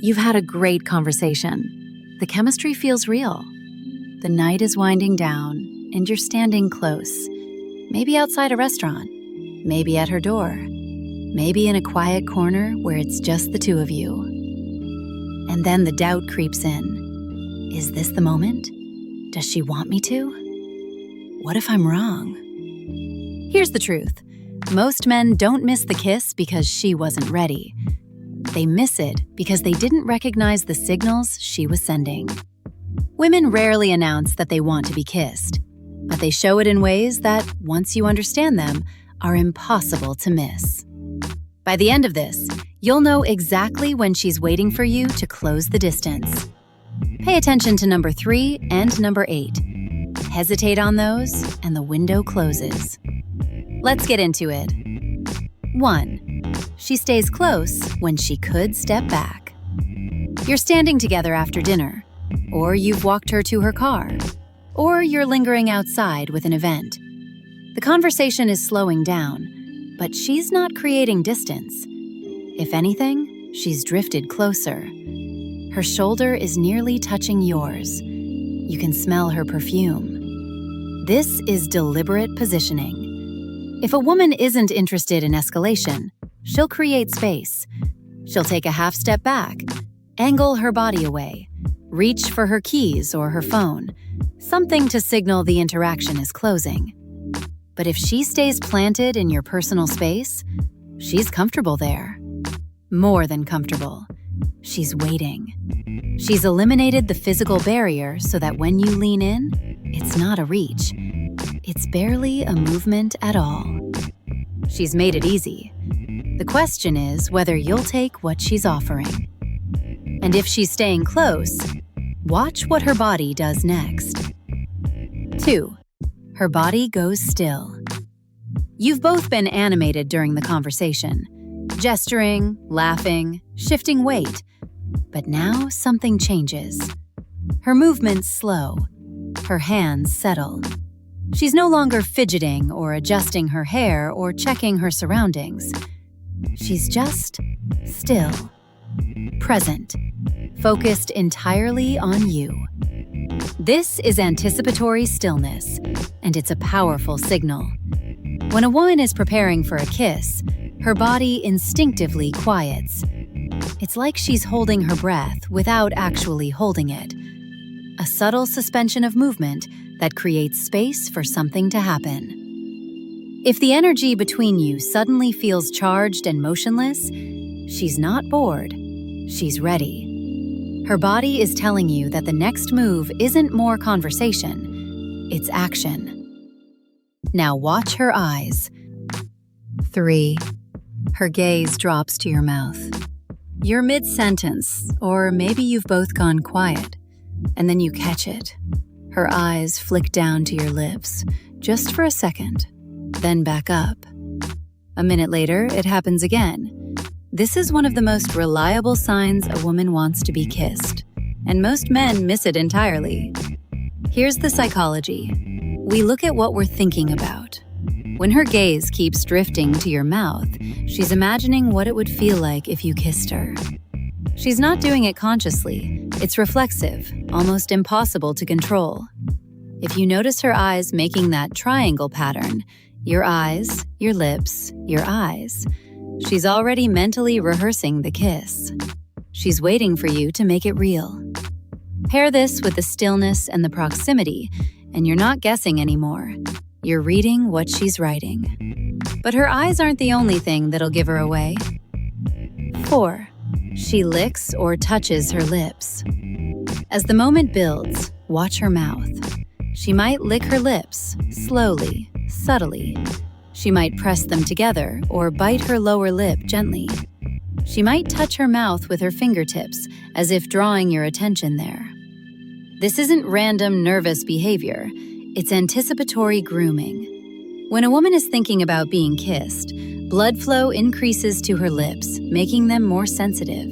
You've had a great conversation. The chemistry feels real. The night is winding down, and you're standing close. Maybe outside a restaurant, maybe at her door, maybe in a quiet corner where it's just the two of you. And then the doubt creeps in. Is this the moment? Does she want me to? What if I'm wrong? Here's the truth. Most men don't miss the kiss because she wasn't ready. They miss it because they didn't recognize the signals she was sending. Women rarely announce that they want to be kissed, but they show it in ways that, once you understand them, are impossible to miss. By the end of this, you'll know exactly when she's waiting for you to close the distance. Pay attention to number 3 and number 8. Hesitate on those, and the window closes. Let's get into it. 1. She stays close when she could step back. You're standing together after dinner, or you've walked her to her car, or you're lingering outside with an event. The conversation is slowing down, but she's not creating distance. If anything, she's drifted closer. Her shoulder is nearly touching yours. You can smell her perfume. This is deliberate positioning. If a woman isn't interested in escalation, she'll create space. She'll take a half step back, angle her body away, reach for her keys or her phone, something to signal the interaction is closing. But if she stays planted in your personal space, she's comfortable there. More than comfortable. She's waiting. She's eliminated the physical barrier so that when you lean in, it's not a reach. It's barely a movement at all. She's made it easy. The question is whether you'll take what she's offering. And if she's staying close, watch what her body does next. 2. Her body goes still. You've both been animated during the conversation, gesturing, laughing, shifting weight. But now something changes. Her movements slow. Her hands settle. She's no longer fidgeting or adjusting her hair or checking her surroundings. She's just still, present, focused entirely on you. This is anticipatory stillness, and it's a powerful signal. When a woman is preparing for a kiss, her body instinctively quiets. It's like she's holding her breath without actually holding it. A subtle suspension of movement that creates space for something to happen. If the energy between you suddenly feels charged and motionless, she's not bored, she's ready. Her body is telling you that the next move isn't more conversation, it's action. Now watch her eyes. 3. Her gaze drops to your mouth. You're mid-sentence, or maybe you've both gone quiet, and then you catch it. Her eyes flick down to your lips, just for a second, then back up. A minute later, it happens again. This is one of the most reliable signs a woman wants to be kissed, and most men miss it entirely. Here's the psychology. We look at what we're thinking about. When her gaze keeps drifting to your mouth, she's imagining what it would feel like if you kissed her. She's not doing it consciously. It's reflexive, almost impossible to control. If you notice her eyes making that triangle pattern, your eyes, your lips, your eyes, she's already mentally rehearsing the kiss. She's waiting for you to make it real. Pair this with the stillness and the proximity, and you're not guessing anymore. You're reading what she's writing. But her eyes aren't the only thing that'll give her away. 4. She licks or touches her lips. As the moment builds, watch her mouth. She might lick her lips, slowly, subtly. She might press them together or bite her lower lip gently. She might touch her mouth with her fingertips, as if drawing your attention there. This isn't random nervous behavior. It's anticipatory grooming. When a woman is thinking about being kissed, blood flow increases to her lips, making them more sensitive.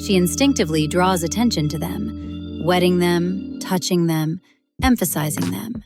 She instinctively draws attention to them, wetting them, touching them, emphasizing them.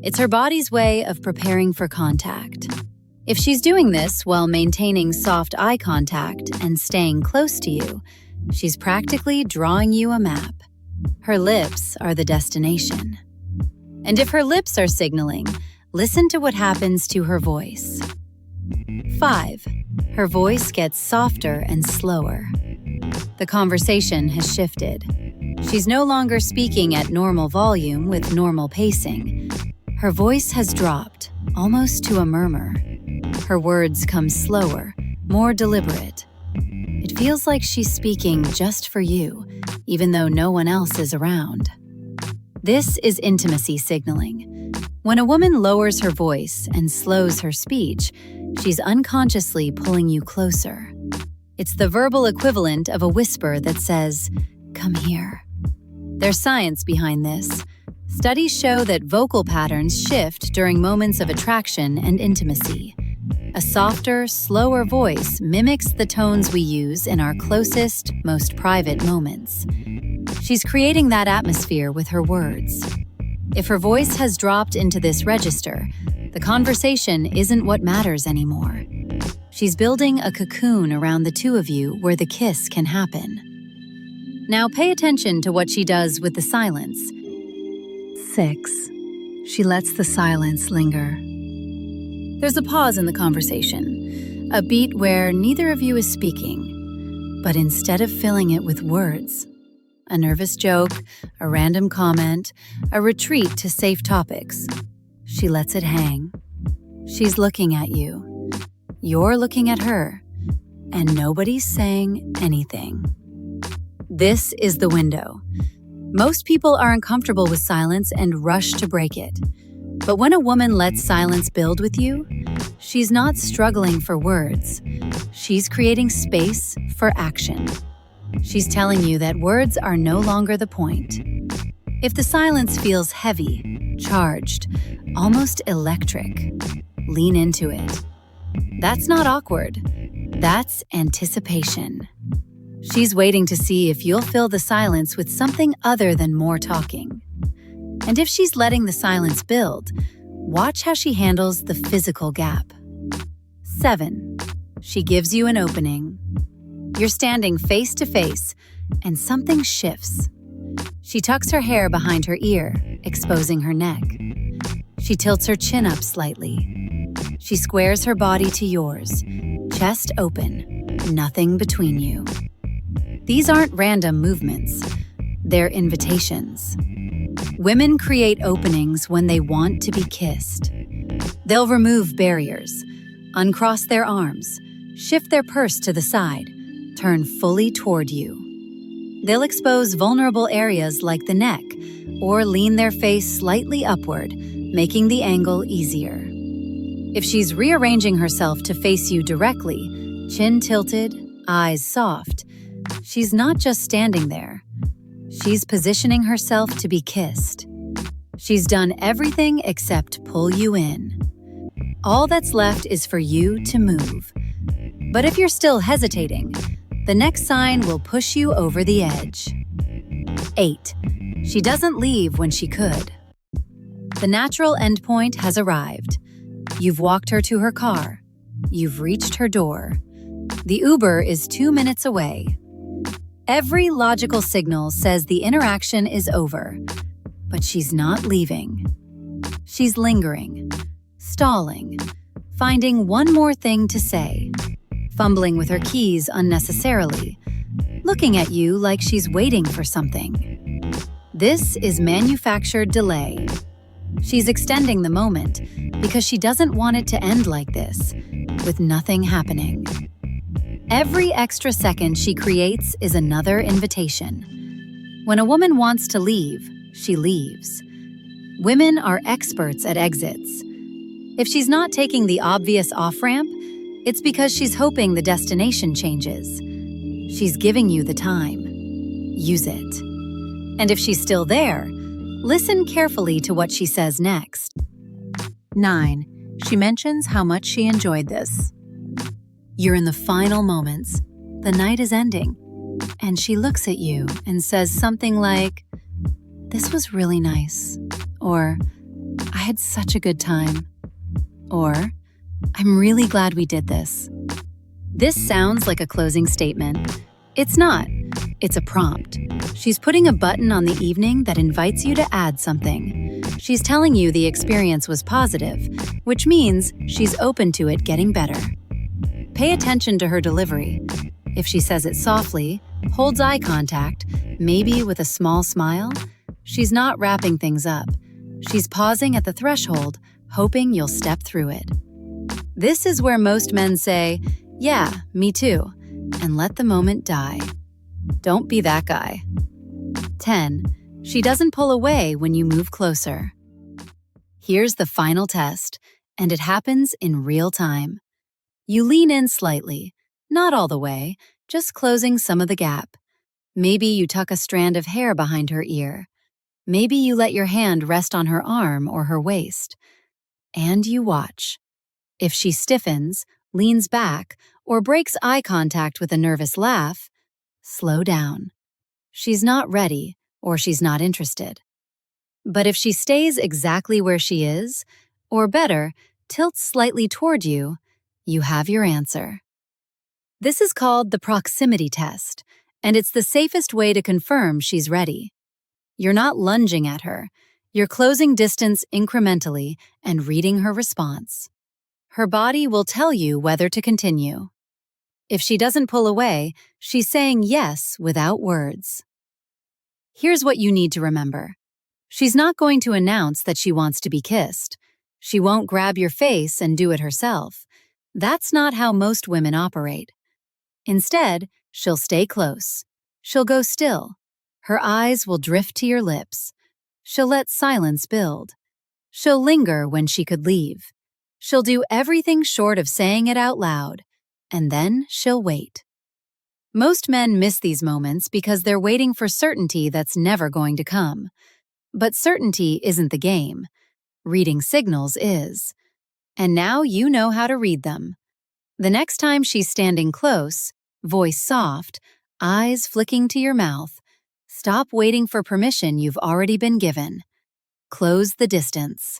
It's her body's way of preparing for contact. If she's doing this while maintaining soft eye contact and staying close to you, She's practically drawing you a map. Her lips are the destination. And if her lips are signaling, listen to what happens to her voice. 5. Her voice gets softer and slower. The conversation has shifted. She's no longer speaking at normal volume with normal pacing. Her voice has dropped, almost to a murmur. Her words come slower, more deliberate. It feels like she's speaking just for you, even though no one else is around. This is intimacy signaling. When a woman lowers her voice and slows her speech, she's unconsciously pulling you closer. It's the verbal equivalent of a whisper that says, "Come here." There's science behind this. Studies show that vocal patterns shift during moments of attraction and intimacy. A softer, slower voice mimics the tones we use in our closest, most private moments. She's creating that atmosphere with her words. If her voice has dropped into this register, the conversation isn't what matters anymore. She's building a cocoon around the two of you where the kiss can happen. Now pay attention to what she does with the silence. 6. She lets the silence linger. There's a pause in the conversation, a beat where neither of you is speaking, but instead of filling it with words, a nervous joke, a random comment, a retreat to safe topics, she lets it hang. She's looking at you. You're looking at her, and nobody's saying anything. This is the window. Most people are uncomfortable with silence and rush to break it. But when a woman lets silence build with you, she's not struggling for words. She's creating space for action. She's telling you that words are no longer the point. If the silence feels heavy, charged, almost electric, lean into it. That's not awkward. That's anticipation. She's waiting to see if you'll fill the silence with something other than more talking. And if she's letting the silence build, watch how she handles the physical gap. 7. She gives you an opening. You're standing face to face, and something shifts. She tucks her hair behind her ear, exposing her neck. She tilts her chin up slightly. She squares her body to yours, chest open, nothing between you. These aren't random movements. They're invitations. Women create openings when they want to be kissed. They'll remove barriers, uncross their arms, shift their purse to the side, turn fully toward you. They'll expose vulnerable areas like the neck, or lean their face slightly upward, making the angle easier. If she's rearranging herself to face you directly, chin tilted, eyes soft, she's not just standing there. She's positioning herself to be kissed. She's done everything except pull you in. All that's left is for you to move. But if you're still hesitating, the next sign will push you over the edge. 8. She doesn't leave when she could. The natural endpoint has arrived. You've walked her to her car. You've reached her door. The Uber is 2 minutes away. Every logical signal says the interaction is over, but she's not leaving. She's lingering, stalling, finding one more thing to say, fumbling with her keys unnecessarily, looking at you like she's waiting for something. This is manufactured delay. She's extending the moment because she doesn't want it to end like this, with nothing happening. Every extra second she creates is another invitation. When a woman wants to leave, she leaves. Women are experts at exits. If she's not taking the obvious off-ramp, it's because she's hoping the destination changes. She's giving you the time. Use it. And if she's still there, listen carefully to what she says next. 9. She mentions how much she enjoyed this. You're in the final moments. The night is ending. And she looks at you and says something like, "This was really nice." Or, "I had such a good time." Or, "I'm really glad we did this." This sounds like a closing statement, It's not. It's a prompt. She's putting a button on the evening that invites you to add something. She's telling you the experience was positive, which means she's open to it getting better. Pay attention to her delivery. If she says it softly, holds eye contact, maybe with a small smile, she's not wrapping things up. She's pausing at the threshold, hoping you'll step through it. This is where most men say, "Yeah, me too," and let the moment die. Don't be that guy. 10. She doesn't pull away when you move closer. Here's the final test, and it happens in real time. You lean in slightly, not all the way, just closing some of the gap. Maybe you tuck a strand of hair behind her ear. Maybe you let your hand rest on her arm or her waist. And you watch. If she stiffens, leans back, or breaks eye contact with a nervous laugh, slow down. She's not ready, or she's not interested. But if she stays exactly where she is, or better, tilts slightly toward you, you have your answer. This is called the proximity test, and it's the safest way to confirm she's ready. You're not lunging at her. You're closing distance incrementally and reading her response. Her body will tell you whether to continue. If she doesn't pull away, she's saying yes without words. Here's what you need to remember. She's not going to announce that she wants to be kissed. She won't grab your face and do it herself. That's not how most women operate. Instead, she'll stay close. She'll go still. Her eyes will drift to your lips. She'll let silence build. She'll linger when she could leave. She'll do everything short of saying it out loud, and then she'll wait. Most men miss these moments because they're waiting for certainty that's never going to come. But certainty isn't the game. Reading signals is. And now you know how to read them. The next time she's standing close, voice soft, eyes flicking to your mouth, stop waiting for permission you've already been given. Close the distance.